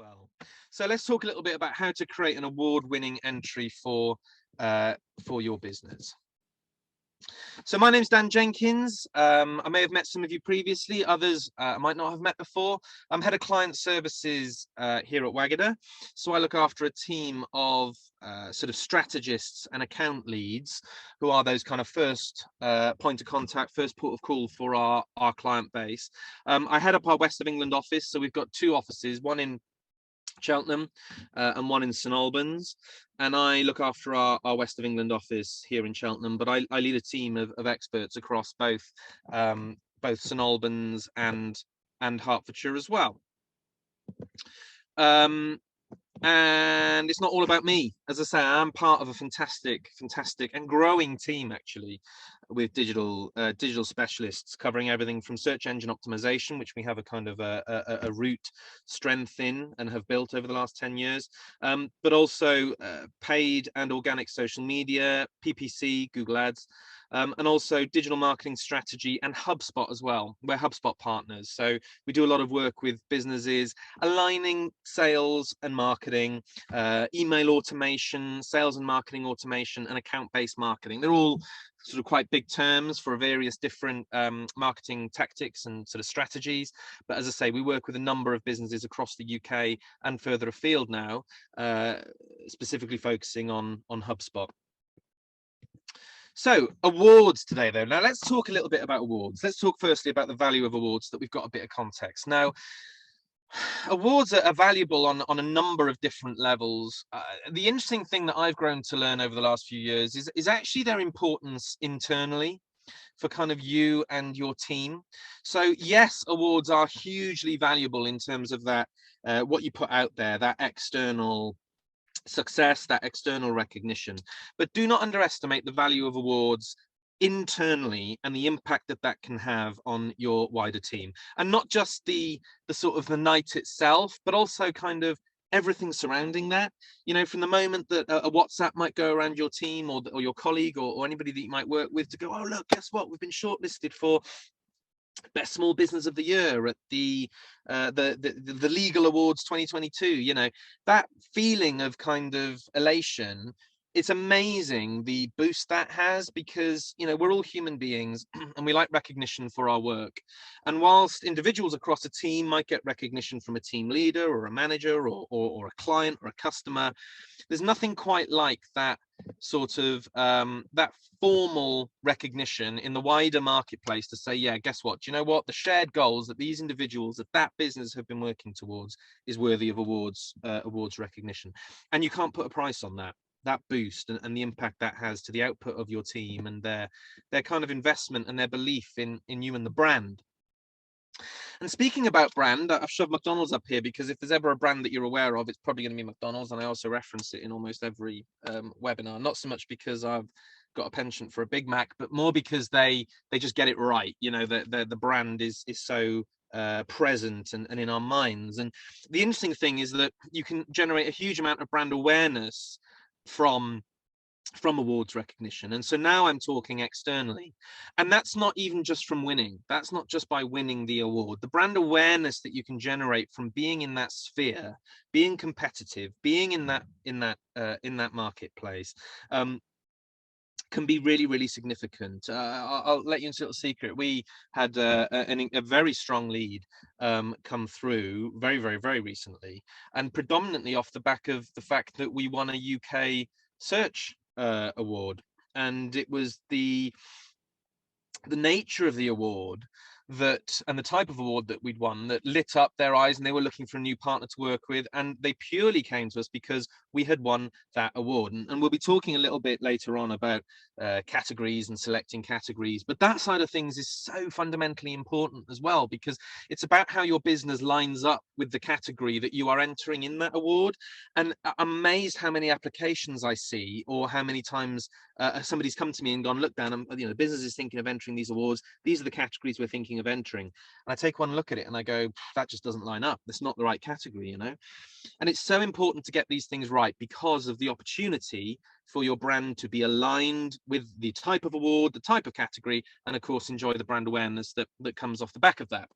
well. So let's talk a little bit about how to create an award-winning entry for your business. So my name's Dan Jenkins. I may have met some of you previously, others I might not have met before. I'm head of client services here at Waggadah. So I look after a team of sort of strategists and account leads who are those kind of first point of contact, first port of call for our client base. I head up our West of England office. So we've got two offices, one in Cheltenham and one in St Albans, and I look after our West of England office here in Cheltenham, but I lead a team of experts across both St Albans and Hertfordshire as well. And it's not all about me. As I say, I'm part of a fantastic and growing team, actually, with digital specialists covering everything from search engine optimization, which we have a kind of a root strength in and have built over the last 10 years, but also paid and organic social media, PPC, Google Ads, and also digital marketing strategy and HubSpot as well. We're HubSpot partners. So we do a lot of work with businesses aligning sales and marketing, email automation, sales and marketing automation, and account-based marketing. They're all sort of quite big terms for various different marketing tactics and sort of strategies. But as I say, we work with a number of businesses across the UK and further afield now, specifically focusing on HubSpot. So awards today, though. Now let's talk a little bit about awards. Let's talk firstly about the value of awards so that we've got a bit of context. Now, awards are valuable on a number of different levels. The interesting thing that I've grown to learn over the last few years is actually their importance internally for kind of you and your team. So yes, awards are hugely valuable in terms of that, what you put out there, that external success, that external recognition, but do not underestimate the value of awards internally and the impact that that can have on your wider team, and not just the sort of the night itself, but also kind of everything surrounding that. You know, from the moment that a WhatsApp might go around your team or your colleague or anybody that you might work with to go, oh look, guess what, we've been shortlisted for Best Small Business of the Year at the Legal Awards 2022. You know, that feeling of kind of elation, it's amazing the boost that has, because, you know, we're all human beings and we like recognition for our work. And whilst individuals across a team might get recognition from a team leader or a manager or a client or a customer, there's nothing quite like that sort of that formal recognition in the wider marketplace to say, yeah, guess what, do you know what, the shared goals that these individuals at that business have been working towards is worthy of awards recognition. And you can't put a price on that boost and the impact that has to the output of your team and their kind of investment and their belief in you and the brand. And speaking about brand, I've shoved McDonald's up here because if there's ever a brand that you're aware of, it's probably going to be McDonald's. And I also reference it in almost every webinar, not so much because I've got a penchant for a Big Mac, but more because they just get it right. You know, the brand is so present and in our minds. And the interesting thing is that you can generate a huge amount of brand awareness from awards recognition. And so now I'm talking externally, and that's not even just from winning. That's not just by winning the award. The brand awareness that you can generate from being in that sphere, being competitive, being in that marketplace, can be really, really significant. I'll let you into a little secret. We had a very strong lead come through very, very, very recently, and predominantly off the back of the fact that we won a UK search award. And it was the nature of the award and the type of award that we'd won that lit up their eyes, and they were looking for a new partner to work with, and they purely came to us because we had won that award. And we'll be talking a little bit later on about categories and selecting categories, but that side of things is so fundamentally important as well, because it's about how your business lines up with the category that you are entering in that award. And I'm amazed how many applications I see, or how many times somebody's come to me and gone, look, Dan, the business is thinking of entering these awards, these are the categories we're thinking of entering. And I take one look at it and I go, that just doesn't line up. That's not the right category, you know. And it's so important to get these things right because of the opportunity for your brand to be aligned with the type of award, the type of category, and of course enjoy the brand awareness that comes off the back of that.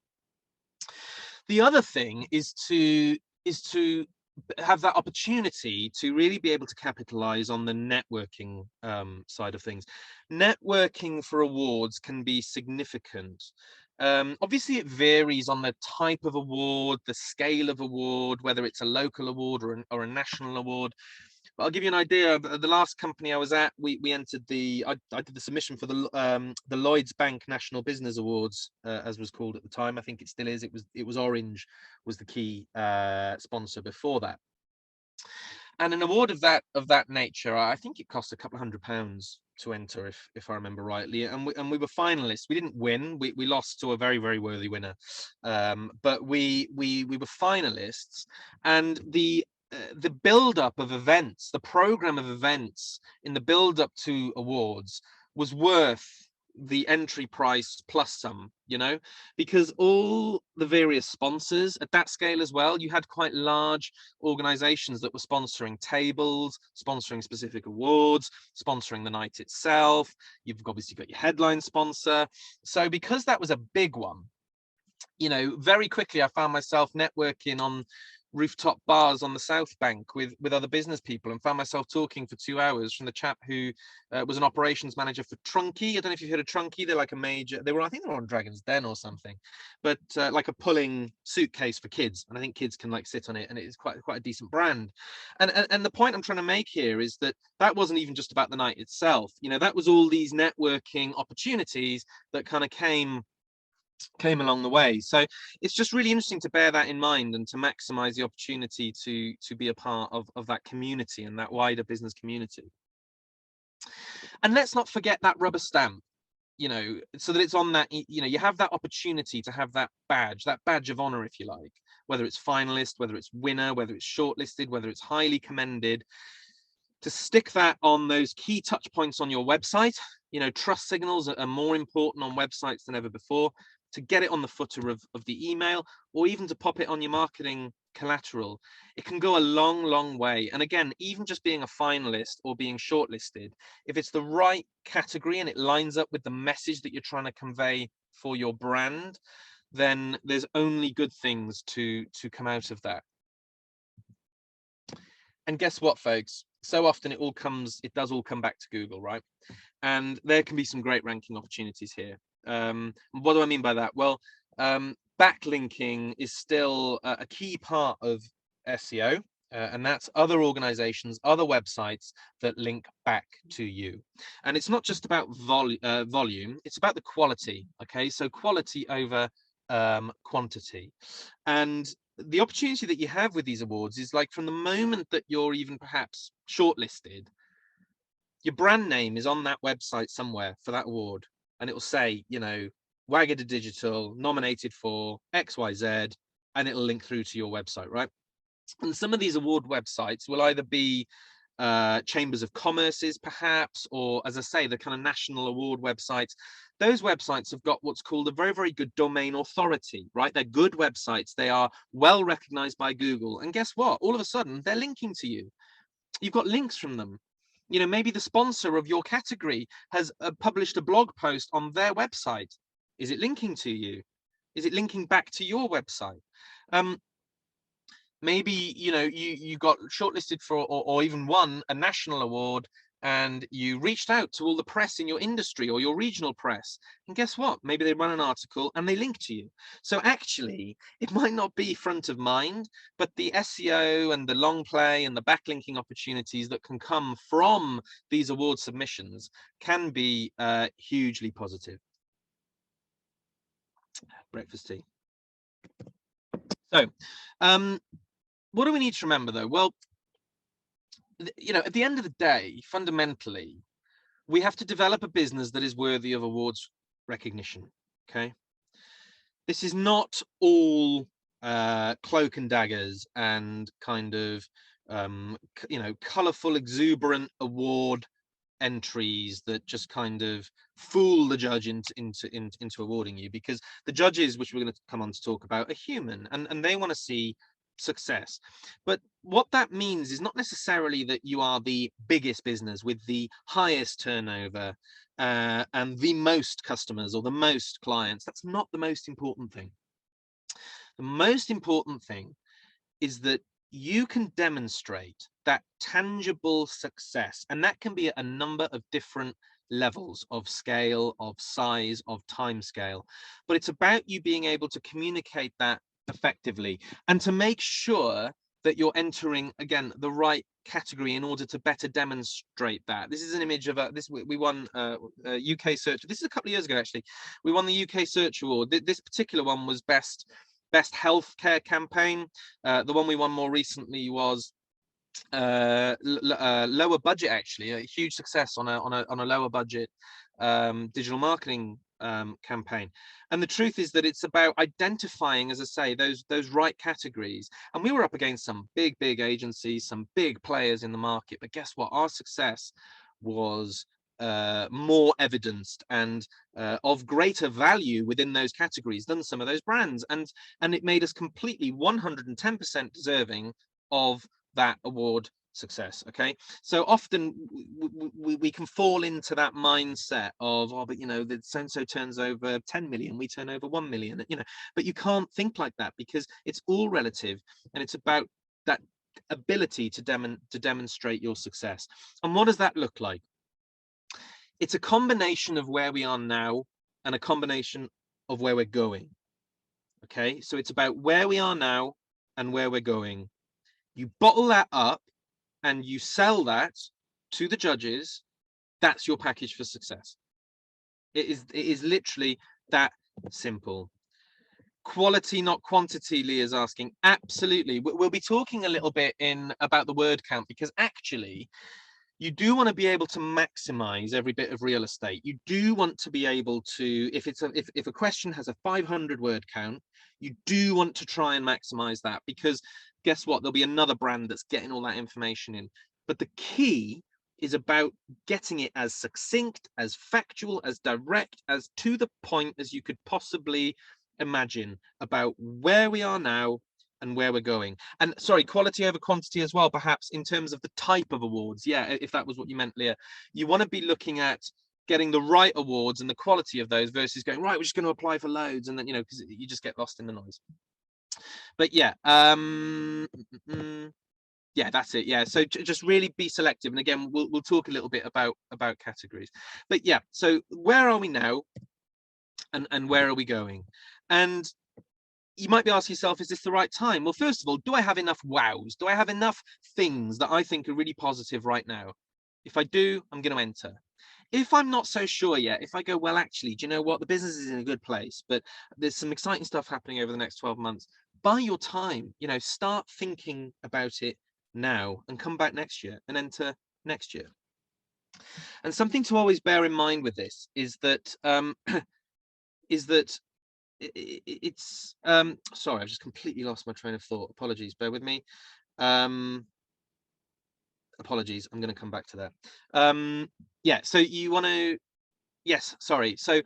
The other thing is to is to have that opportunity to really be able to capitalize on the networking side of things. Networking for awards can be significant. Obviously, it varies on the type of award, the scale of award, whether it's a local award or a national award. But I'll give you an idea of the last company I was at. We entered I did the submission for the Lloyds Bank National Business Awards, as was called at the time. I think it still is. It was Orange was the key sponsor before that. And an award of that nature, I think it cost a couple of £100 to enter, if I remember rightly. And we were finalists. We didn't win. We lost to a very, very worthy winner. But we were finalists, and the build up of events, the program of events in the build up to awards was worth the entry price plus some, you know, because all the various sponsors at that scale as well, you had quite large organizations that were sponsoring tables, sponsoring specific awards, sponsoring the night itself. You've obviously got your headline sponsor. So because that was a big one, you know, very quickly I found myself networking on rooftop bars on the South Bank with other business people, and found myself talking for 2 hours from the chap who was an operations manager for Trunky. I don't know if you've heard of Trunky. They're like a major, I think they were on Dragon's Den or something, but like a pulling suitcase for kids, and I think kids can like sit on it, and it is quite a decent brand. And the point I'm trying to make here is that wasn't even just about the night itself. You know, that was all these networking opportunities that kind of came along the way. So it's just really interesting to bear that in mind and to maximize the opportunity to be a part of that community and that wider business community. And let's not forget that rubber stamp, you know, so that it's on that, you know, you have that opportunity to have that badge of honor, if you like, whether it's finalist, whether it's winner, whether it's shortlisted, whether it's highly commended, to stick that on those key touch points on your website. You know, trust signals are more important on websites than ever before. To get it on the footer of the email, or even to pop it on your marketing collateral, it can go a long way. And again, even just being a finalist or being shortlisted, if it's the right category and it lines up with the message that you're trying to convey for your brand, then there's only good things to come out of that. And guess what, folks? So often it does all come back to Google, right? And there can be some great ranking opportunities here. What do I mean by that? Well, backlinking is still a key part of SEO, and that's other organizations, other websites that link back to you. And it's not just about volume, it's about the quality. Okay, so quality over quantity. And the opportunity that you have with these awards is like from the moment that you're even perhaps shortlisted, your brand name is on that website somewhere for that award, and it will say, you know, Wagada Digital nominated for XYZ, and it'll link through to your website, right? And some of these award websites will either be chambers of commerce's perhaps, or as I say, the kind of national award websites. Those websites have got what's called a very good domain authority, right? They're good websites, they are well recognized by Google, and guess what, all of a sudden they're linking to you. You've got links from them. You know, maybe the sponsor of your category has published a blog post on their website. Is it linking to you? Is it linking back to your website? Maybe, you know, you got shortlisted for or even won a national award, and you reached out to all the press in your industry or your regional press, and guess what, maybe they run an article and they link to you. So actually it might not be front of mind, but the SEO and the long play and the backlinking opportunities that can come from these award submissions can be hugely positive. Breakfast tea. So what do we need to remember though? Well, you know, at the end of the day, fundamentally, we have to develop a business that is worthy of awards recognition. Okay, this is not all cloak and daggers and kind of you know, colorful, exuberant award entries that just kind of fool the judge into awarding you, because the judges, which we're going to come on to talk about, are human, and they want to see success. But what that means is not necessarily that you are the biggest business with the highest turnover and the most customers or the most clients. That's not the most important thing. The most important thing is that you can demonstrate that tangible success, and that can be at a number of different levels of scale, of size, of time scale, but it's about you being able to communicate that effectively and to make sure that you're entering, again, the right category in order to better demonstrate that. This is an image of we won UK Search. This is a couple of years ago, actually. We won the UK Search Award. This particular one was best healthcare campaign. The one we won more recently was lower budget, actually, a huge success on a lower budget digital marketing campaign. And the truth is that it's about identifying, as I say, those right categories. And we were up against some big agencies, some big players in the market, but guess what? Our success was more evidenced and of greater value within those categories than some of those brands, and it made us completely 110% deserving of that award success. Okay, so often we can fall into that mindset of, oh, but you know, that so and so turns over 10 million, we turn over 1 million, you know, but you can't think like that, because it's all relative, and it's about that ability to demonstrate your success. And what does that look like? It's a combination of where we are now and a combination of where we're going. Okay, so it's about where we are now and where we're going. You bottle that up and you sell that to the judges. That's your package for success. It is literally that simple. Quality, not quantity, Leah's asking. Absolutely. We'll be talking a little bit about the word count, because actually you do want to be able to maximize every bit of real estate. You do want to be able to, if a question has a 500 word count, you do want to try and maximize that, because guess what? There'll be another brand that's getting all that information in. But the key is about getting it as succinct, as factual, as direct, as to the point as you could possibly imagine about where we are now and where we're going. And sorry, quality over quantity as well, perhaps, in terms of the type of awards. Yeah, if that was what you meant, Leah. You want to be looking at getting the right awards and the quality of those versus going, right, we're just going to apply for loads, and then, you know, because you just get lost in the noise. But yeah, yeah, that's it. Yeah, so just really be selective. And again, we'll talk a little bit about categories. But yeah, so where are we now and where are we going? And you might be asking yourself, is this the right time? Well, first of all, do I have enough wows? Do I have enough things that I think are really positive right now? If I do, I'm going to enter. If I'm not so sure yet, if I go, well, actually, do you know what? The business is in a good place, but there's some exciting stuff happening over the next 12 months. Buy your time, you know, start thinking about it now and come back next year and enter next year. And something to always bear in mind with this is that it's sorry, I've just completely lost my train of thought. Apologies, bear with me. Apologies, I'm going to come back to that. Yeah, so you want to, yes, sorry. So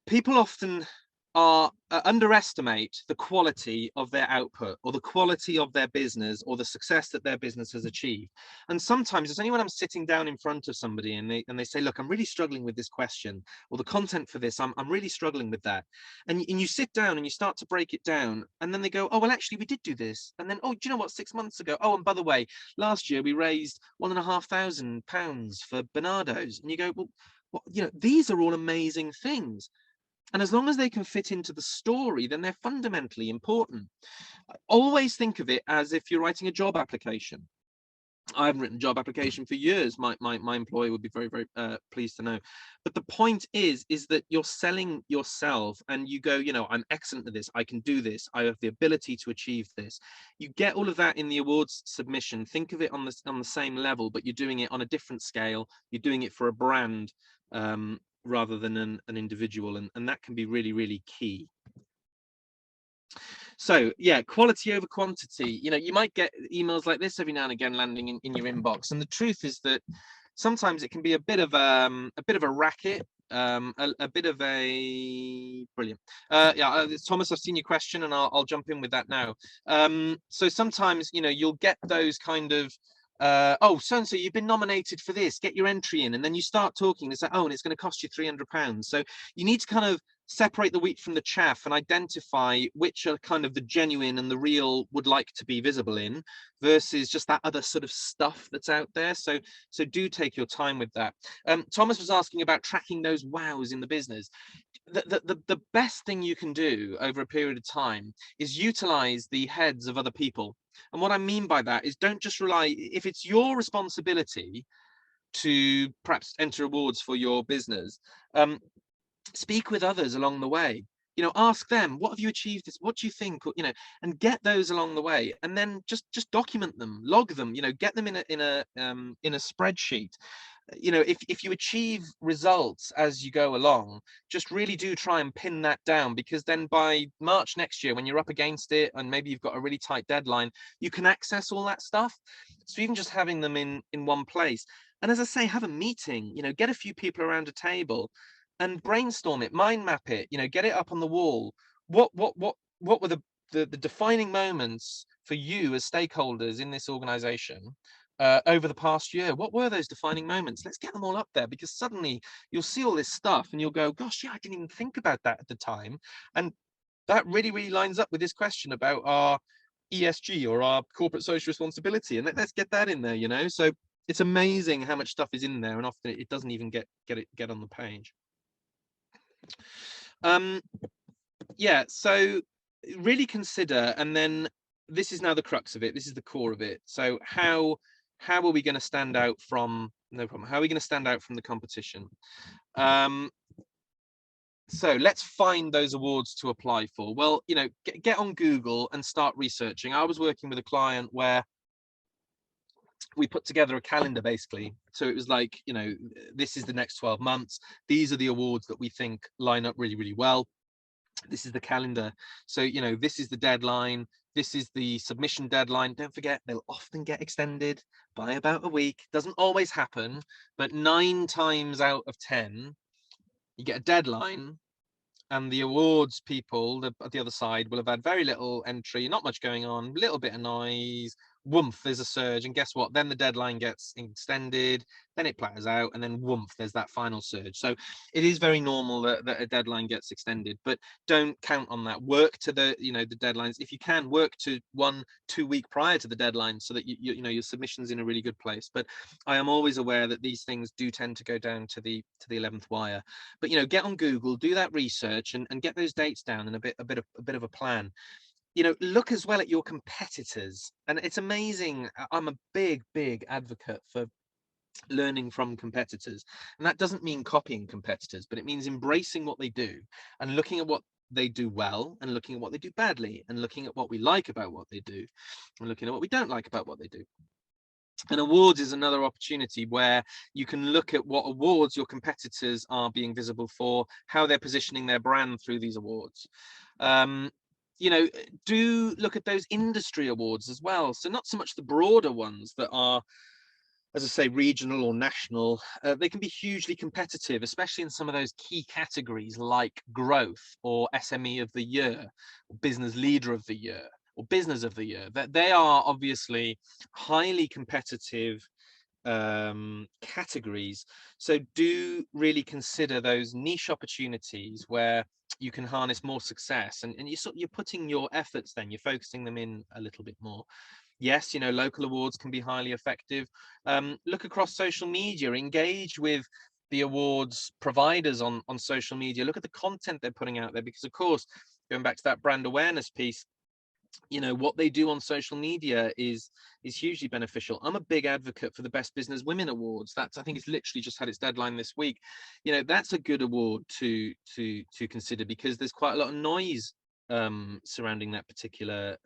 people often underestimate the quality of their output or the quality of their business or the success that their business has achieved. And sometimes it's only when I'm sitting down in front of somebody and they say, look, I'm really struggling with this question, or the content for this, I'm really struggling with that. And you sit down and you start to break it down, and then they go, oh, well, actually, we did do this. And then, oh, do you know what, 6 months ago? Oh, and by the way, last year we raised £1,500 for Bernardo's. And you go, well, you know, these are all amazing things. And as long as they can fit into the story, then they're fundamentally important. Always think of it as if you're writing a job application. I haven't written a job application for years. My employer would be very, very pleased to know. But the point is that you're selling yourself, and you go, you know, I'm excellent at this. I can do this. I have the ability to achieve this. You get all of that in the awards submission. Think of it on the same level, but you're doing it on a different scale. You're doing it for a brand rather than an individual, and that can be really, really key. So yeah, quality over quantity. You know, you might get emails like this every now and again landing in your inbox, and the truth is that sometimes it can be a bit of a racket, a bit of a brilliant. Yeah, Thomas, I've seen your question, and I'll jump in with that now. So sometimes, you know, you'll get those kind of oh, so and so, you've been nominated for this, get your entry in, and then you start talking. It's like, oh, and it's going to cost you £300. So you need to kind of separate the wheat from the chaff and identify which are kind of the genuine and the real would like to be visible in, versus just that other sort of stuff that's out there. So do take your time with that. Thomas was asking about tracking those wows in the business. The best thing you can do over a period of time is utilize the heads of other people. And what I mean by that is, don't just rely, if it's your responsibility to perhaps enter awards for your business, speak with others along the way. Ask them, what have you achieved this, what do you think, and get those along the way, and then just document them, log them, get them in a spreadsheet. If you achieve results as you go along, just really do try and pin that down, because then by March next year, when you're up against it and maybe you've got a really tight deadline, you can access all that stuff. So even just having them in one place, and as I say, have a meeting, get a few people around a table and brainstorm it, mind map it, get it up on the wall. What were the defining moments for you as stakeholders in this organization over the past year? What were those defining moments? Let's get them all up there, because suddenly you'll see all this stuff and you'll go, gosh, yeah, I didn't even think about that at the time. And that really, really lines up with this question about our ESG, or our corporate social responsibility. And let's get that in there, So it's amazing how much stuff is in there, and often it doesn't even get on the page. Yeah, so really consider, and then this is now the crux of it, this is the core of it. So how are we going to stand out from, no problem, how are we going to stand out from the competition? So let's find those awards to apply for. Well, get on Google and start researching. I was working with a client where we put together a calendar, basically. So it was like, this is the next 12 months. These are the awards that we think line up really, really well. This is the calendar. So, this is the deadline. This is the submission deadline. Don't forget, they'll often get extended by about a week. Doesn't always happen, but 9 times out of 10, you get a deadline, and the awards people at the other side will have had very little entry, not much going on, a little bit of noise, woomph, there's a surge, and guess what? Then the deadline gets extended, then it platters out, and then woomph, there's that final surge. So it is very normal that a deadline gets extended, but don't count on that. Work to the deadlines. If you can, work to 1-2 week prior to the deadline, so that your submission's in a really good place. But I am always aware that these things do tend to go down to the 11th wire. But get on Google, do that research, and get those dates down, and a bit of a plan. Look as well at your competitors. And it's amazing. I'm a big advocate for learning from competitors. And that doesn't mean copying competitors, but it means embracing what they do and looking at what they do well, and looking at what they do badly, and looking at what we like about what they do, and looking at what we don't like about what they do. And awards is another opportunity where you can look at what awards your competitors are being visible for, how they're positioning their brand through these awards. Do look at those industry awards as well. So not so much the broader ones that are, as I say, regional or national. They can be hugely competitive, especially in some of those key categories like growth, or SME of the year, or business leader of the year, or business of the year. That they are obviously highly competitive categories. So do really consider those niche opportunities where you can harness more success, and you're putting your efforts, then you're focusing them in a little bit more. Yes, local awards can be highly effective. Look across social media, engage with the awards providers on social media. Look at the content they're putting out there, because of course, going back to that brand awareness piece, what they do on social media is hugely beneficial. I'm a big advocate for the Best Business Women Awards. I think it's literally just had its deadline this week. That's a good award to consider, because there's quite a lot of noise surrounding that particular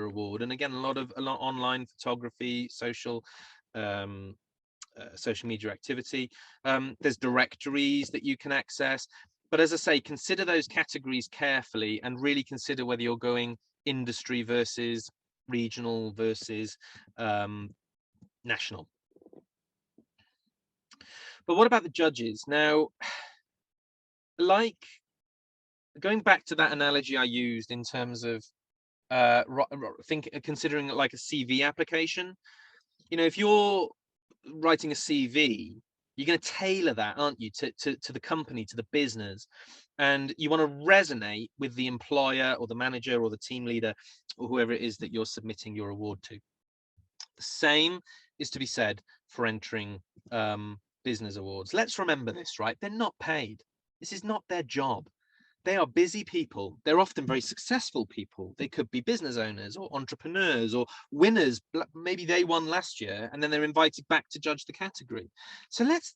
award. And again, a lot of online photography, social media activity. There's directories that you can access. But as I say, consider those categories carefully, and really consider whether you're going industry versus regional versus national. But what about the judges? Now, like, going back to that analogy I used in terms of considering it like a CV application, if you're writing a CV, You're going to tailor that, aren't you, to the company, to the business, and you want to resonate with the employer or the manager or the team leader or whoever it is that you're submitting your award to. The same is to be said for entering business awards. Let's remember this, right? They're not paid. This is not their job. They are busy people. They're often very successful people. They could be business owners or entrepreneurs or winners. Maybe they won last year and then they're invited back to judge the category. So let's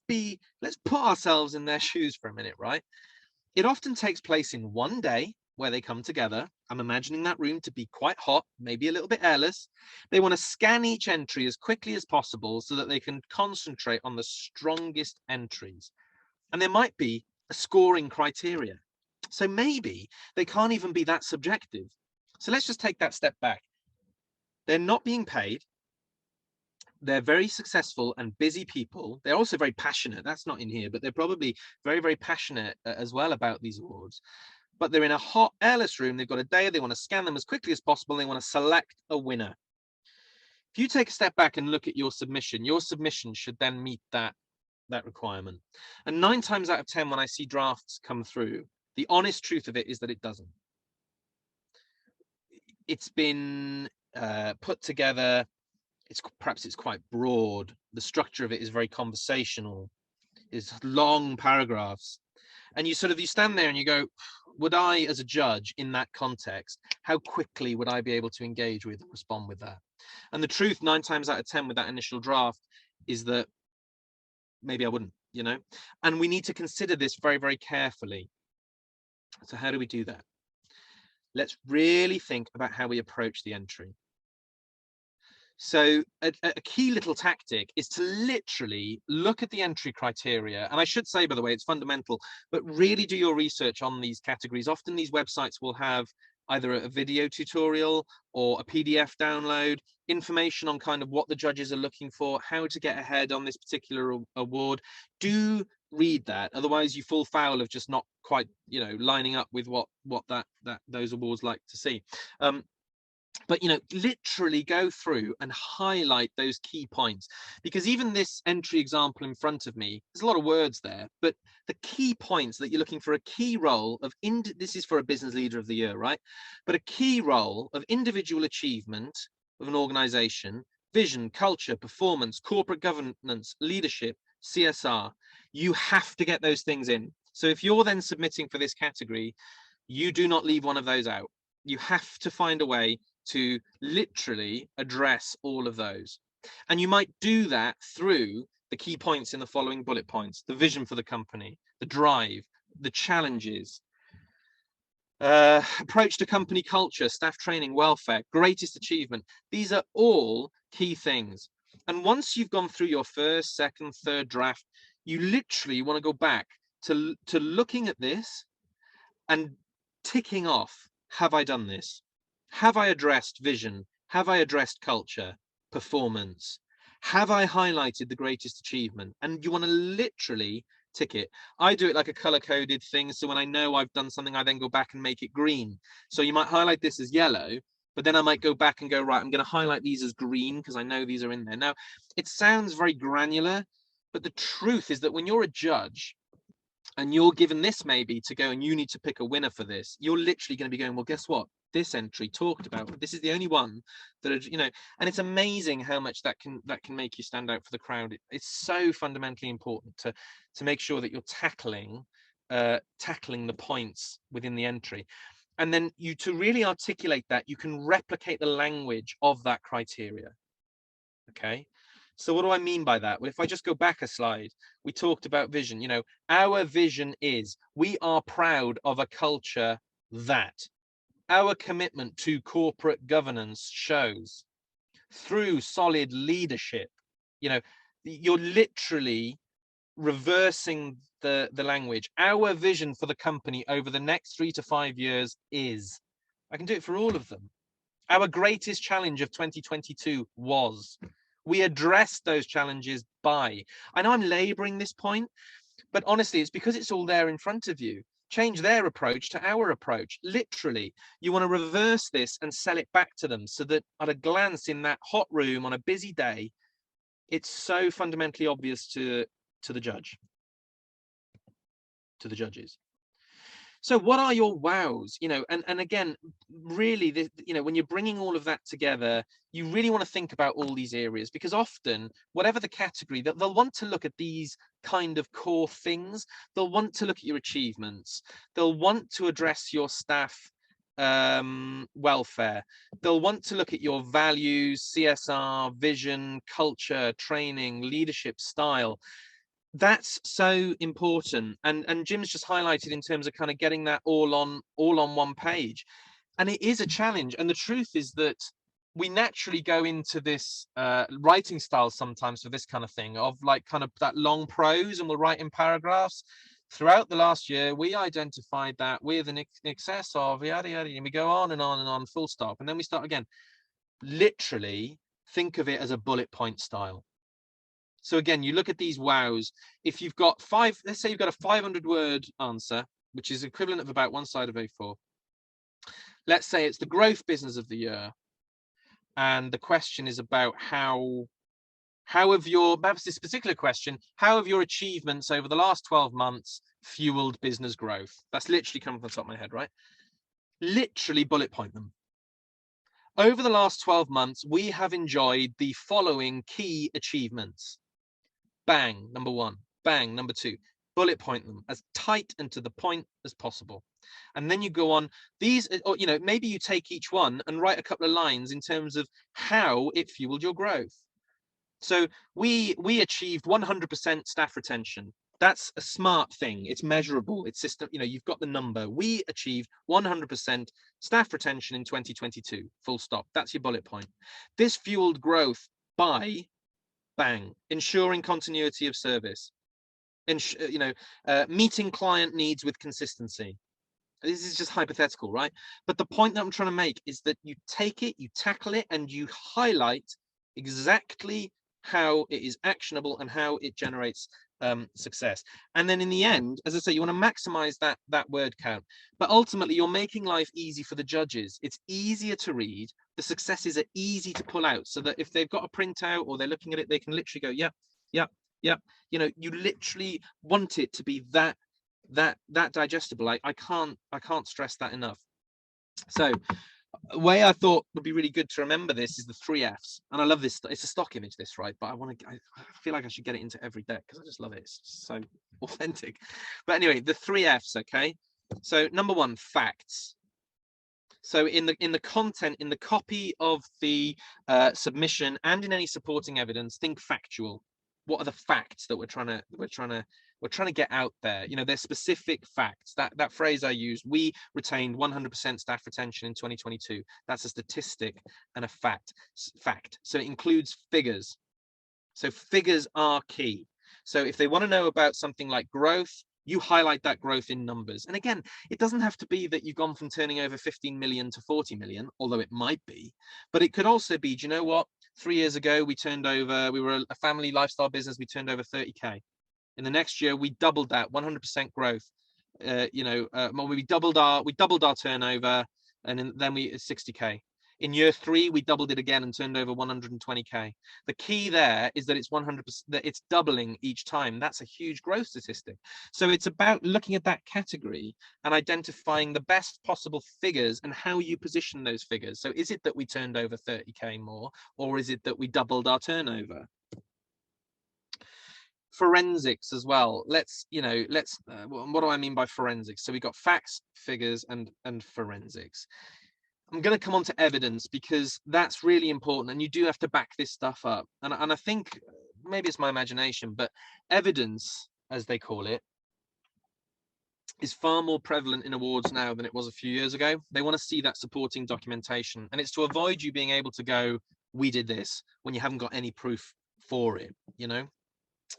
put ourselves in their shoes for a minute, right? It often takes place in one day where they come together. I'm imagining that room to be quite hot, maybe a little bit airless. They want to scan each entry as quickly as possible so that they can concentrate on the strongest entries. And there might be a scoring criteria. So maybe they can't even be that subjective. So let's just take that step back. They're not being paid. They're very successful and busy people. They're also very passionate. That's not in here, but they're probably very, very passionate as well about these awards. But they're in a hot, airless room. They've got a day. They want to scan them as quickly as possible. They want to select a winner. If you take a step back and look at your submission should then meet that requirement. And 9 times out of 10, when I see drafts come through, the honest truth of it is that it doesn't. It's been put together. Perhaps it's quite broad. The structure of it is very conversational. It's long paragraphs. And you stand there and you go, would I, as a judge in that context, how quickly would I be able to engage with and respond with that? And the truth, 9 times out of 10 with that initial draft, is that maybe I wouldn't, and we need to consider this very, very carefully. So how do we do that? Let's really think about how we approach the entry. So a key little tactic is to literally look at the entry criteria. And I should say, by the way, it's fundamental, but really do your research on these categories. Often these websites will have either a video tutorial or a PDF download, information on kind of what the judges are looking for, how to get ahead on this particular award. Do read that, otherwise you fall foul of just not quite, lining up with what those awards like to see. But literally go through and highlight those key points, because even this entry example in front of me, there's a lot of words there, but the key points that you're looking for, a key role of this is for a business leader of the year, right? But a key role of individual achievement of an organization, vision, culture, performance, corporate governance, leadership, CSR. You have to get those things in. So if you're then submitting for this category, you do not leave one of those out. You have to find a way to literally address all of those. And you might do that through the key points in the following bullet points: the vision for the company, the drive, the challenges, approach to company culture, staff training, welfare, greatest achievement. These are all key things. And once you've gone through your first, second, third draft, you literally want to go back to looking at this and ticking off, have I done this? Have I addressed vision? Have I addressed culture, performance? Have I highlighted the greatest achievement? And you want to literally tick it. I do it like a color-coded thing. So when I know I've done something, I then go back and make it green. So you might highlight this as yellow, but then I might go back and go, right, I'm going to highlight these as green because I know these are in there. Now, it sounds very granular, but the truth is that when you're a judge, and you're given this maybe to go and you need to pick a winner for this, you're literally going to be going, well, guess what? This entry talked about, this is the only one that, and it's amazing how much that can make you stand out for the crowd. It's so fundamentally important to make sure that you're tackling the points within the entry. And then to really articulate that, you can replicate the language of that criteria. Okay. So what do I mean by that? Well, if I just go back a slide, we talked about vision. Our vision is, we are proud of a culture that. Our commitment to corporate governance shows through solid leadership. You're literally reversing the language. Our vision for the company over the next 3 to 5 years is, I can do it for all of them. Our greatest challenge of 2022 was, we addressed those challenges by. I know I'm laboring this point, but honestly, it's because it's all there in front of you. Change their approach to our approach. Literally, you want to reverse this and sell it back to them so that at a glance in that hot room on a busy day, it's so fundamentally obvious to to the judge, to the judges. So what are your wows? You know, and again, really, you know, when you're bringing all of that together, you really want to think about all these areas, because often, whatever the category, they'll want to look at these kind of core things. They'll want to look at your achievements. They'll want to address your staff welfare. They'll want to look at your values, CSR, vision, culture, training, leadership style. That's so important, and Jim's just highlighted in terms of kind of getting that all on one page, and it is a challenge. And the truth is that we naturally go into this writing style sometimes for this kind of thing, of like kind of that long prose, and we'll write in paragraphs. Throughout the last year, we identified that with an excess of yada yada, and we go on and on and on, full stop, and then we start again. Literally think of it as a bullet point style. So again, you look at these wows. If you've got let's say you've got a 500-word answer, which is equivalent of about one side of A4. Let's say it's the growth business of the year, and the question is about how have your, perhaps this particular question, how have your achievements over the last 12 months fueled business growth? That's literally coming from the top of my head, right? Literally bullet point them. Over the last 12 months, we have enjoyed the following key achievements. Bang, number one. Bang, number two. Bullet point them as tight and to the point as possible. And then you go on these, or, you know, maybe you take each one and write a couple of lines in terms of how it fueled your growth. So we achieved 100% staff retention. That's a smart thing. It's measurable. It's system. You know, you've got the number. We achieved 100% staff retention in 2022. Full stop. That's your bullet point. This fueled growth by, bang, ensuring continuity of service, meeting client needs with consistency. This is just hypothetical, right? But the point that I'm trying to make is that you take it, you tackle it, and you highlight exactly how it is actionable and how it generates success. And then in the end, as I say, you want to maximize that word count, but ultimately you're making life easy for the judges. It's easier to read. The successes are easy to pull out, so that if they've got a printout or they're looking at it, they can literally go, yep, yep, yep. You know, you literally want it to be that digestible. I can't stress that enough. So a way I thought would be really good to remember this is the 3 Fs. And I love this. It's a stock image, this, right? But I feel like I should get it into every deck because I just love it. It's just so authentic. But anyway, the 3 Fs, okay? So number one, facts. So in the content, in the copy of the submission and in any supporting evidence, think factual. What are the facts that we're trying to get out there? You know, they're specific facts. That phrase I used, we retained 100% staff retention in 2022. That's a statistic and a fact. So it includes figures. So figures are key. So if they want to know about something like growth, you highlight that growth in numbers. And again, it doesn't have to be that you've gone from turning over 15 million to 40 million, although it might be, but it could also be, do you know what? 3 years ago, we were a family lifestyle business. We turned over 30K. In the next year, we doubled that, 100% growth. We doubled our turnover, and then we 60K. In year 3, we doubled it again and turned over 120K. The key there is that it's 100%, that it's doubling each time. That's a huge growth statistic. So it's about looking at that category and identifying the best possible figures and how you position those figures. So is it that we turned over 30K more, or is it that we doubled our turnover? Forensics as well. What do I mean by forensics? So we've got facts, figures, and forensics. I'm going to come on to evidence because that's really important, and you do have to back this stuff up. And I think maybe it's my imagination, but evidence, as they call it, is far more prevalent in awards now than it was a few years ago. They want to see that supporting documentation, and it's to avoid you being able to go, we did this, when you haven't got any proof for it, you know?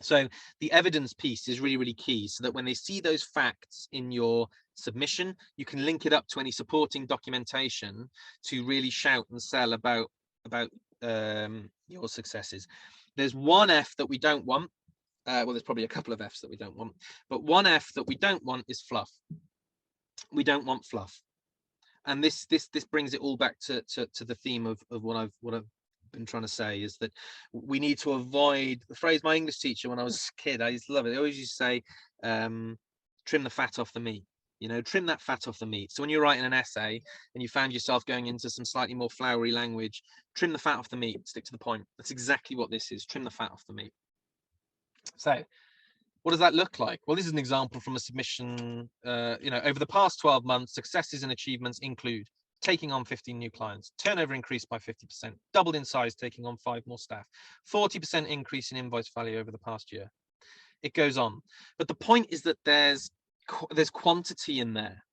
So the evidence piece is really, really key, so that when they see those facts in your submission, you can link it up to any supporting documentation to really shout and sell about your successes. There's one F that we don't want. Well, there's probably a couple of Fs that we don't want, but one F that we don't want is fluff. We don't want fluff, and this brings it all back to the theme of what I've been trying to say is that we need to avoid the phrase my English teacher when I was a kid, I used to love it. They always used to say, trim the fat off the meat. You know, trim that fat off the meat. So when you're writing an essay and you found yourself going into some slightly more flowery language, trim the fat off the meat, stick to the point. That's exactly what this is, trim the fat off the meat. So what does that look like? Well, this is an example from a submission. Over the past 12 months, successes and achievements include taking on 15 new clients, turnover increased by 50%, doubled in size, taking on 5 more staff, 40% increase in invoice value over the past year. It goes on. But the point is that there's quantity in there.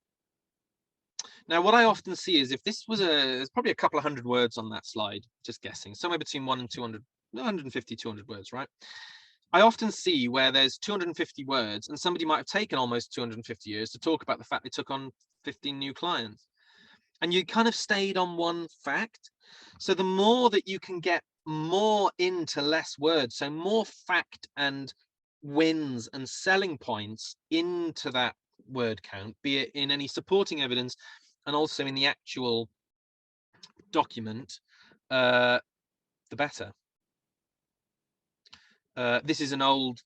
Now, what I often see is if this was there's probably a couple of hundred words on that slide, just guessing, somewhere between 1 and 200, 150, 200 words, right? I often see where there's 250 words and somebody might have taken almost 250 years to talk about the fact they took on 15 new clients. And you kind of stayed on one fact. So the more that you can get more into less words, so more fact and wins and selling points into that word count, be it in any supporting evidence and also in the actual document, the better. This is an old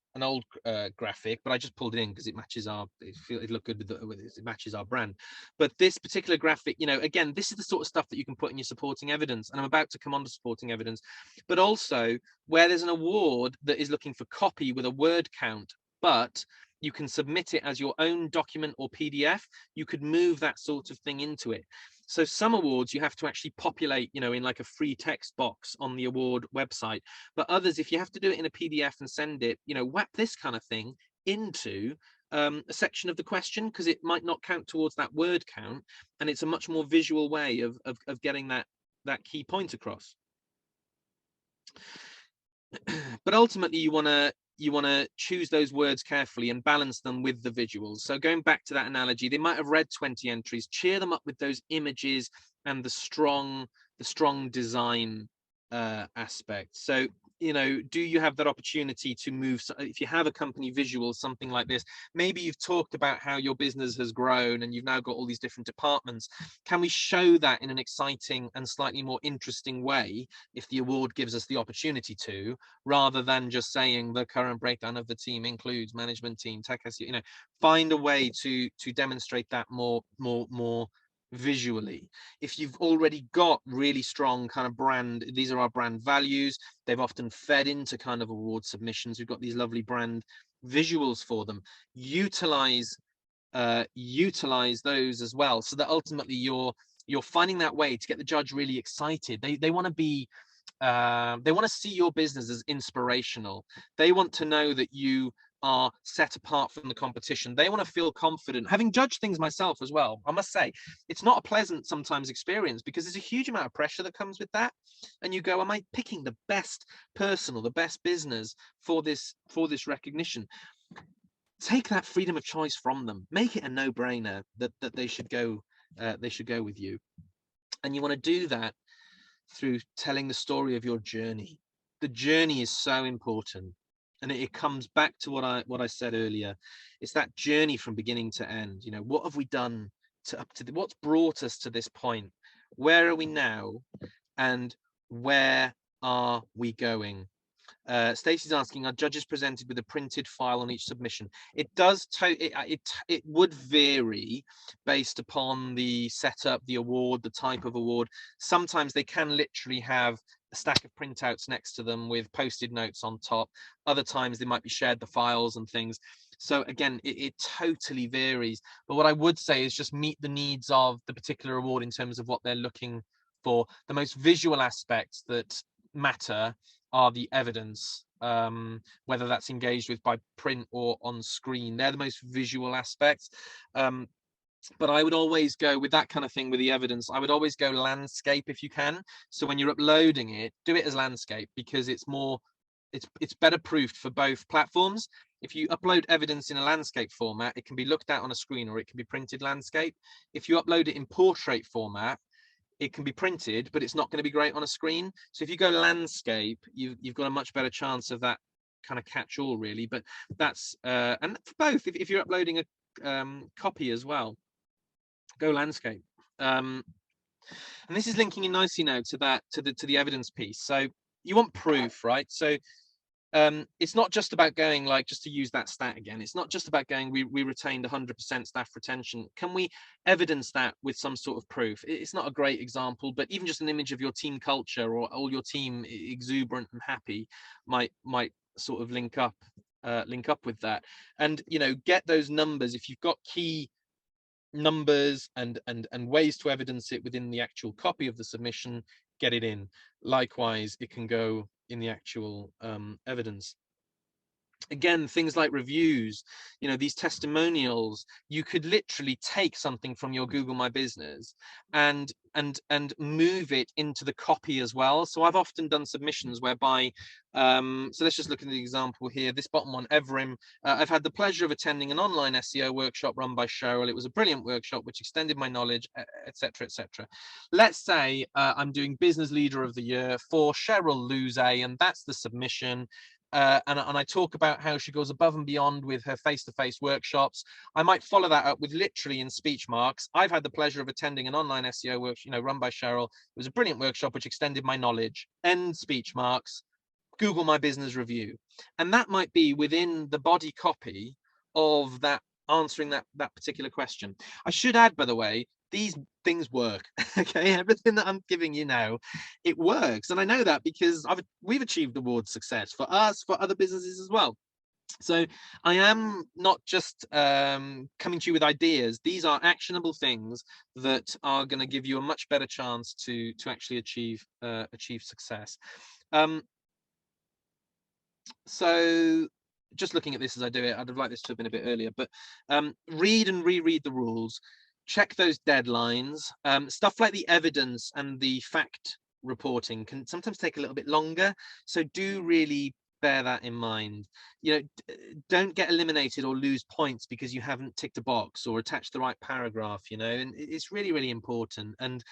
graphic, but I just pulled it in because it matches it looked good it matches our brand. But this particular graphic, again, this is the sort of stuff that you can put in your supporting evidence, and I'm about to come on to supporting evidence, but also where there's an award that is looking for copy with a word count, but you can submit it as your own document or PDF, you could move that sort of thing into it. So some awards you have to actually populate, in like a free text box on the award website. But others, if you have to do it in a PDF and send it, whack this kind of thing into a section of the question, because it might not count towards that word count. And it's a much more visual way of getting that key point across. But ultimately, you want to choose those words carefully and balance them with the visuals. So going back to that analogy, they might have read 20 entries, cheer them up with those images and the strong design aspect. So, do you have that opportunity to move? If you have a company visual, something like this, maybe you've talked about how your business has grown and you've now got all these different departments. Can we show that in an exciting and slightly more interesting way if the award gives us the opportunity to, rather than just saying the current breakdown of the team includes management team, tech, find a way to demonstrate that more visually. If you've already got really strong kind of brand, these are our brand values, they've often fed into kind of award submissions, we've got these lovely brand visuals for them, utilize those as well, so that ultimately you're finding that way to get the judge really excited. They want to be they want to see your business as inspirational. They want to know that you are set apart from the competition. They want to feel confident. Having judged things myself as well, I must say, it's not a pleasant sometimes experience, because there's a huge amount of pressure that comes with that. And you go, am I picking the best person or the best business for this recognition? Take that freedom of choice from them. Make it a no-brainer that they should go with you. And you want to do that through telling the story of your journey. The journey is so important. And it comes back to what I said earlier. It's that journey from beginning to end. What have we done what's brought us to this point? Where are we now? And where are we going? Stacey's asking, are judges presented with a printed file on each submission? It does. It would vary based upon the setup, the award, the type of award. Sometimes they can literally have a stack of printouts next to them with posted notes on top. Other times they might be shared the files and things. So again, it totally varies. But what I would say is just meet the needs of the particular award in terms of what they're looking for. The most visual aspects that matter are the evidence, whether that's engaged with by print or on screen. They're the most visual aspects. But I would always go with that kind of thing with the evidence. I would always go landscape if you can. So when you're uploading it, do it as landscape, because it's better proofed for both platforms. If you upload evidence in a landscape format, it can be looked at on a screen or it can be printed landscape. If you upload it in portrait format, it can be printed, but it's not going to be great on a screen. So if you go landscape, you've got a much better chance of that kind of catch-all, really. But that's and for both, if you're uploading a copy as well, go landscape. And this is linking in nicely now to that, to the evidence piece. So you want proof, right? So it's not just about going, like, just to use that stat again, it's not just about going, we retained 100% staff retention. Can we evidence that with some sort of proof? It's not a great example, but even just an image of your team culture or all your team exuberant and happy might sort of link up with that. And, you know, get those numbers. If you've got key numbers and ways to evidence it within the actual copy of the submission, get it in. Likewise, it can go in the actual evidence. Again, things like reviews, you know, these testimonials, you could literally take something from your Google My Business and move it into the copy as well. So I've often done submissions whereby, so let's just look at the example here, this bottom one, Evrim. I've had the pleasure of attending an online SEO workshop run by Cheryl. It was a brilliant workshop which extended my knowledge, etc., etc. Let's say I'm doing Business Leader of the Year for Cheryl Luze, and that's the submission. And I talk about how she goes above and beyond with her face-to-face workshops. I might follow that up with literally in speech marks. I've had the pleasure of attending an online SEO workshop, you know, run by Cheryl. It was a brilliant workshop which extended my knowledge. End speech marks. Google My Business review. And that might be within the body copy of that, answering that particular question. I should add, by the way, these things work. Okay, everything that I'm giving you now, it works, and I know that because we've achieved award success for us, for other businesses as well. So I am not just coming to you with ideas. These are actionable things that are going to give you a much better chance to actually achieve success. So just looking at this as I do it, I'd have liked this to have been a bit earlier, but read and reread the rules, check those deadlines. Stuff like the evidence and the fact reporting can sometimes take a little bit longer, so do really bear that in mind. You know, don't get eliminated or lose points because you haven't ticked a box or attached the right paragraph, you know, and it's really, really important. And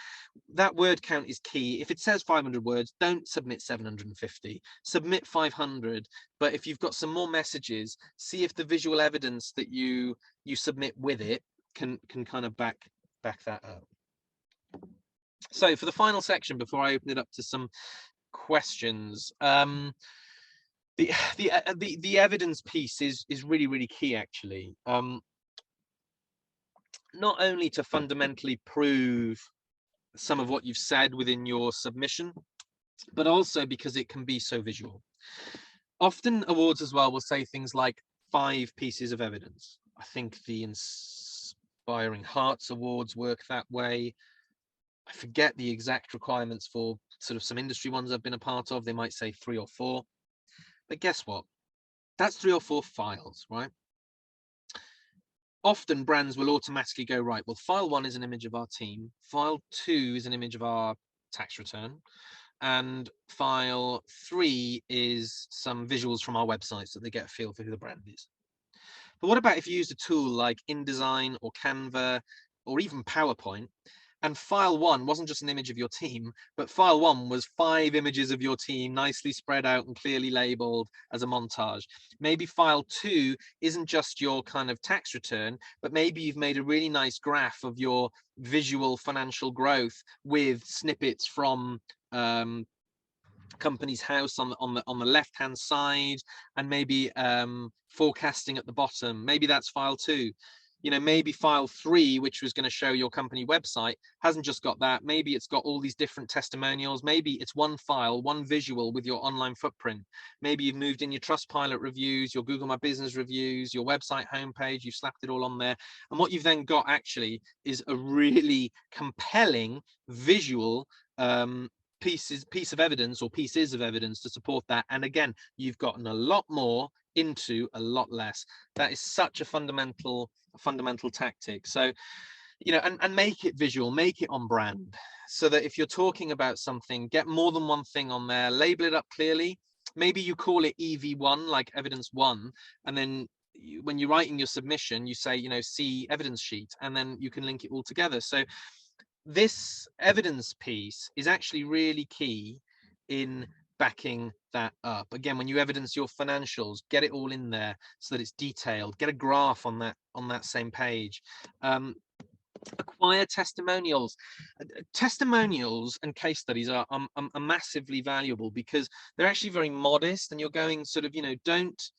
that word count is key. If it says 500 words, don't submit 750, submit 500. But if you've got some more messages, see if the visual evidence that you submit with it can kind of back that up. So for the final section, before I open it up to some questions, the evidence piece is really, really key, actually. Not only to fundamentally prove some of what you've said within your submission, but also because it can be so visual. Often awards as well will say things like 5 pieces of evidence. I think the Inspiring Hearts Awards work that way. I forget the exact requirements for sort of some industry ones I've been a part of. They might say 3 or 4. But guess what? That's 3 or 4 files, right? Often brands will automatically go, right, well, file 1 is an image of our team. File 2 is an image of our tax return. And file 3 is some visuals from our website so they get a feel for who the brand is. But what about if you use a tool like InDesign or Canva or even PowerPoint, and file 1 wasn't just an image of your team, but file 1 was 5 images of your team nicely spread out and clearly labeled as a montage. Maybe file 2 isn't just your kind of tax return, but maybe you've made a really nice graph of your visual financial growth with snippets from Company's House on the left hand side, and maybe forecasting at the bottom. Maybe that's file 2. You know, maybe file 3, which was going to show your company website, hasn't just got that. Maybe it's got all these different testimonials. Maybe it's one file, one visual with your online footprint. Maybe you've moved in your Trustpilot reviews, your Google My Business reviews, your website homepage, you've slapped it all on there. And what you've then got actually is a really compelling visual piece of evidence or pieces of evidence to support that. And again, you've gotten a lot more into a lot less. That is such a fundamental tactic. So, you know, and make it visual, make it on brand, so that if you're talking about something, get more than one thing on there, label it up clearly. Maybe you call it EV1, like evidence 1, and then when you're writing your submission, you say, you know, see evidence sheet, and then you can link it all together. So this evidence piece is actually really key in backing that up. Again, when you evidence your financials, get it all in there so that it's detailed. Get a graph on that same page. A Acquire testimonials. Testimonials and case studies are massively valuable because they're actually very modest, and you're going sort of, you know, don't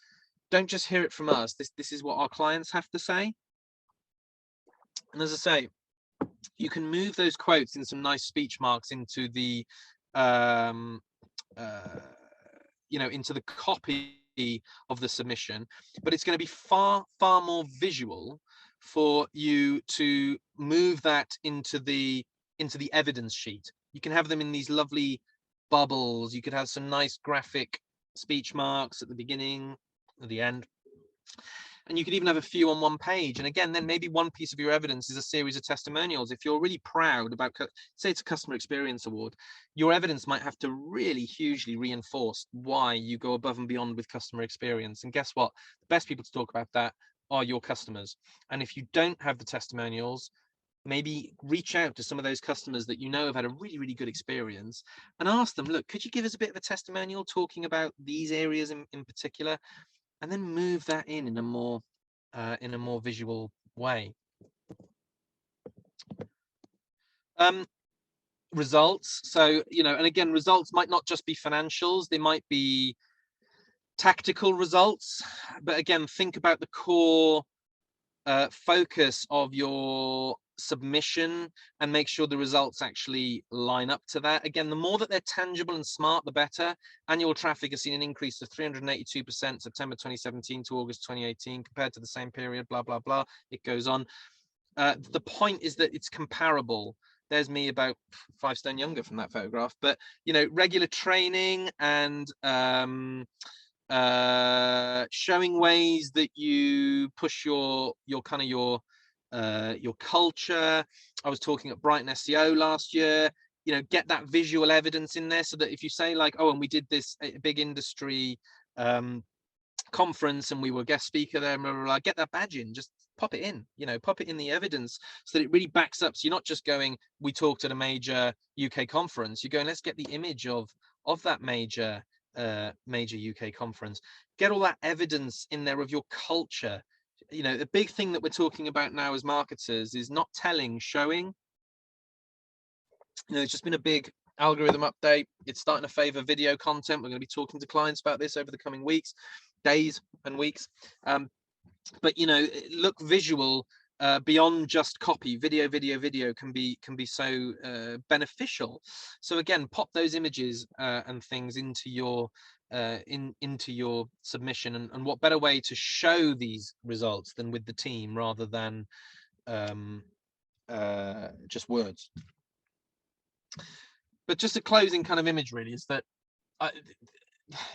just hear it from us. This is what our clients have to say. And as I say, you can move those quotes in some nice speech marks into the you know, into the copy of the submission, but it's going to be far more visual for you to move that into the evidence sheet. You can have them in these lovely bubbles. You could have some nice graphic speech marks at the beginning, at the end. And you could even have a few on one page. And again, then maybe one piece of your evidence is a series of testimonials. If you're really proud about, say it's a customer experience award, your evidence might have to really hugely reinforce why you go above and beyond with customer experience. And guess what? The best people to talk about that are your customers. And if you don't have the testimonials, maybe reach out to some of those customers that you know have had a really good experience and ask them, look, could you give us a bit of a testimonial talking about these areas in particular? And then move that in a more visual way. Results. So, you know, and again, results might not just be financials, they might be tactical results. But again, think about the core focus of your submission and make sure the results actually line up to that. Again, the more that they're tangible and smart, the better. Annual traffic has seen an increase of 382% September 2017 to August 2018 compared to the same period, blah blah blah. It goes on. The point is that it's comparable. There's me about 5 stone younger from that photograph. But you know, regular training and showing ways that you push your culture. I was talking at Brighton SEO last year. You know, get that visual evidence in there so that if you say like, oh, and we did this big industry conference and we were guest speaker there, blah, blah, blah, get that badge in, just pop it in, you know, pop it in the evidence so that it really backs up. So you're not just going, we talked at a major UK conference. You're going, let's get the image of that major UK conference. Get all that evidence in there of your culture. You know, the big thing that we're talking about now as marketers is not telling, showing. You know, it's just been a big algorithm update. It's starting to favor video content. We're going to be talking to clients about this over the coming weeks, days and weeks. But you know, look visual beyond just copy. Video can be so beneficial. So again, pop those images and things into your into your submission. And what better way to show these results than with the team rather than just words. But just a closing kind of image really is that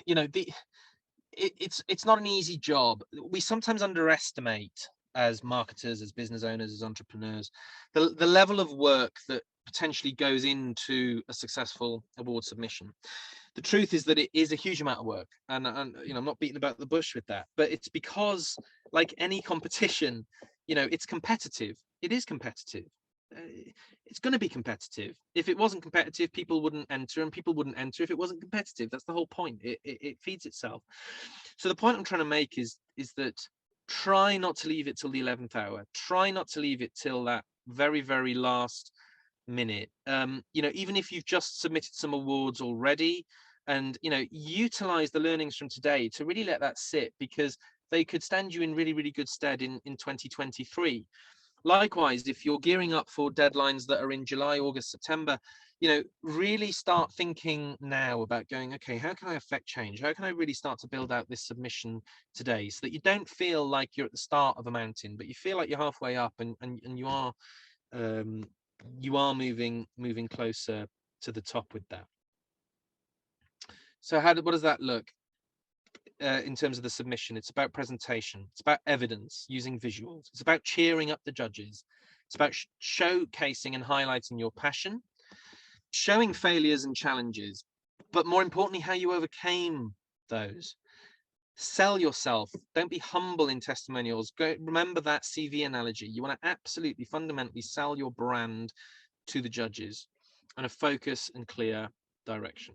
you know, it's not an easy job. We sometimes underestimate as marketers, as business owners, as entrepreneurs, the level of work that potentially goes into a successful award submission. The truth is that it is a huge amount of work, and you know, I'm not beating about the bush with that, but it's because, like any competition, you know, it's competitive. It is competitive. It's going to be competitive. If it wasn't competitive, people wouldn't enter, and people wouldn't enter if it wasn't competitive. That's the whole point. It feeds itself. So the point I'm trying to make is that try not to leave it till the 11th hour. Try not to leave it till that very last minute. You know, even if you've just submitted some awards already, and you know, utilize the learnings from today to really let that sit, because they could stand you in really good stead in 2023. Likewise, if you're gearing up for deadlines that are in July, August, September, you know, really start thinking now about going, okay, how can I affect change? How can I really start to build out this submission today so that you don't feel like you're at the start of a mountain, but you feel like you're halfway up and you are moving closer to the top with that. So what does that look? In terms of the submission, it's about presentation, it's about evidence, using visuals, it's about cheering up the judges, it's about showcasing and highlighting your passion, showing failures and challenges, but more importantly, how you overcame those. Sell yourself. Don't be humble in testimonials. Remember that CV analogy. You want to absolutely fundamentally sell your brand to the judges, and a focus and clear direction.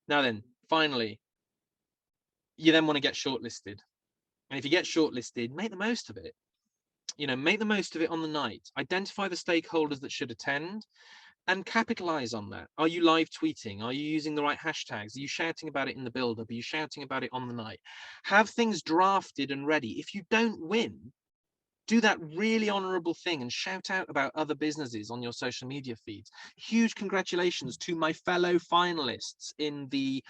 Now then, finally, you then want to get shortlisted. And if you get shortlisted, make the most of it. You know, make the most of it on the night. Identify the stakeholders that should attend and capitalize on that. Are you live tweeting? Are you using the right hashtags? Are you shouting about it in the build-up? Are you shouting about it on the night? Have things drafted and ready. If you don't win, do that really honorable thing and shout out about other businesses on your social media feeds. Huge congratulations to my fellow finalists in the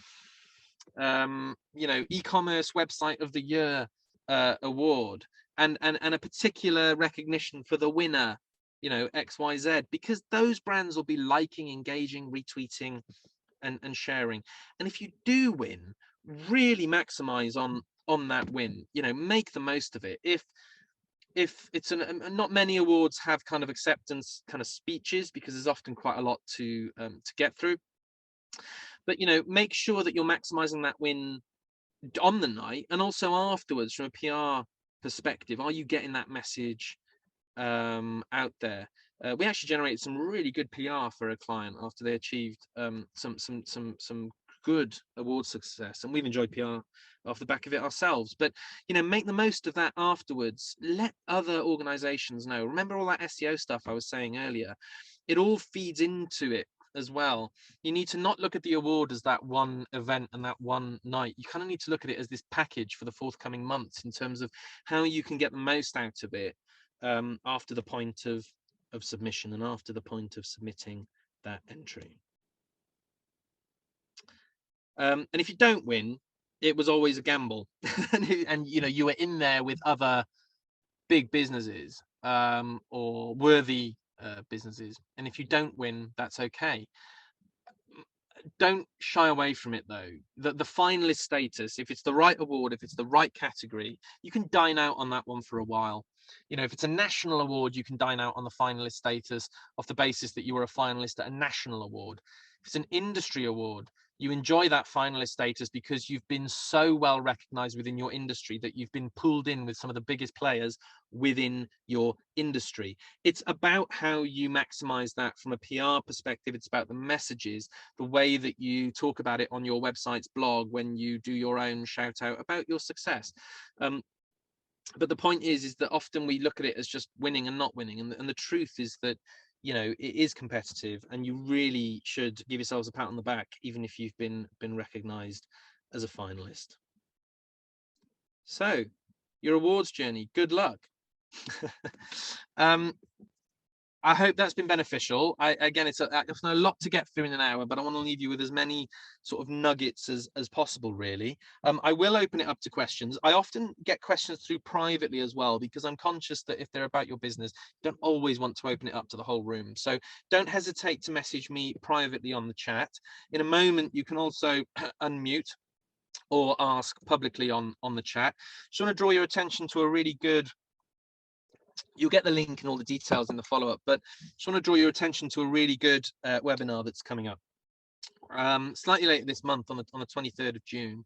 you know, e-commerce website of the year award, and a particular recognition for the winner, you know, XYZ, because those brands will be liking, engaging, retweeting, and sharing. And if you do win, really maximize on that win. You know, make the most of it. If it's not many awards have kind of acceptance kind of speeches, because there's often quite a lot to get through. But, you know, make sure that you're maximizing that win on the night and also afterwards from a PR perspective. Are you getting that message out there? We actually generated some really good PR for a client after they achieved some good award success, and we've enjoyed PR off the back of it ourselves. But, you know, make the most of that afterwards. Let other organizations know. Remember all that SEO stuff I was saying earlier? It all feeds into it as well. You need to not look at the award as that one event and that one night. You kind of need to look at it as this package for the forthcoming months in terms of how you can get the most out of it after the point of submission and after the point of submitting that entry. And if you don't win, it was always a gamble. And you know, you were in there with other big businesses or worthy businesses. And if you don't win, that's okay. Don't shy away from it though. The finalist status, if it's the right award, if it's the right category, you can dine out on that one for a while. You know, if it's a national award, you can dine out on the finalist status off the basis that you were a finalist at a national award. If it's an industry award, you enjoy that finalist status because you've been so well recognized within your industry that you've been pulled in with some of the biggest players within your industry. It's about how you maximize that from a PR perspective. It's about the messages, the way that you talk about it on your website's blog when you do your own shout out about your success. But the point is that often we look at it as just winning and not winning, and the truth is that, you know, it is competitive, and you really should give yourselves a pat on the back even if you've been recognized as a finalist. So your awards journey, good luck. I hope that's been beneficial. Again, it's a lot to get through in an hour, but I want to leave you with as many sort of nuggets as possible, really. I will open it up to questions. I often get questions through privately as well, because I'm conscious that if they're about your business, you don't always want to open it up to the whole room. So don't hesitate to message me privately on the chat. In a moment, you can also unmute or ask publicly on the chat. Just want to draw your attention to a really good, you'll get the link and all the details in the follow-up, but just want to draw your attention to a really good webinar that's coming up slightly later this month on the 23rd of June.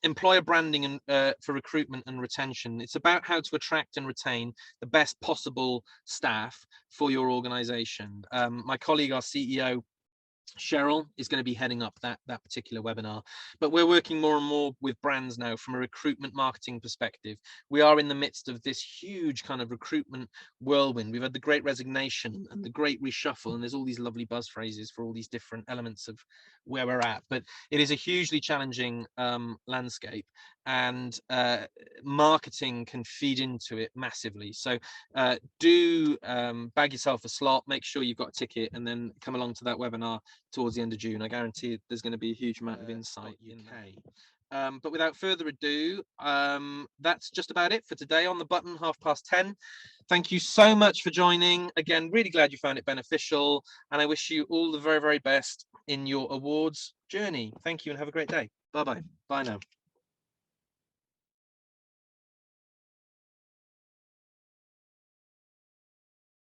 Employer branding and for recruitment and retention. It's about how to attract and retain the best possible staff for your organization. My colleague, our CEO, Cheryl, is going to be heading up that particular webinar, but we're working more and more with brands now from a recruitment marketing perspective. We are in the midst of this huge kind of recruitment whirlwind. We've had the Great Resignation and the Great Reshuffle, and there's all these lovely buzz phrases for all these different elements of where we're at, but it is a hugely challenging landscape, and marketing can feed into it massively. So do bag yourself a slot, make sure you've got a ticket, and then come along to that webinar towards the end of June. I guarantee there's going to be a huge amount of insight in there. But without further ado, that's just about it for today on The Button, 10:30. Thank you so much for joining. Again, really glad you found it beneficial, and I wish you all the very, very best in your awards journey. Thank you and have a great day. Bye-bye. Bye now.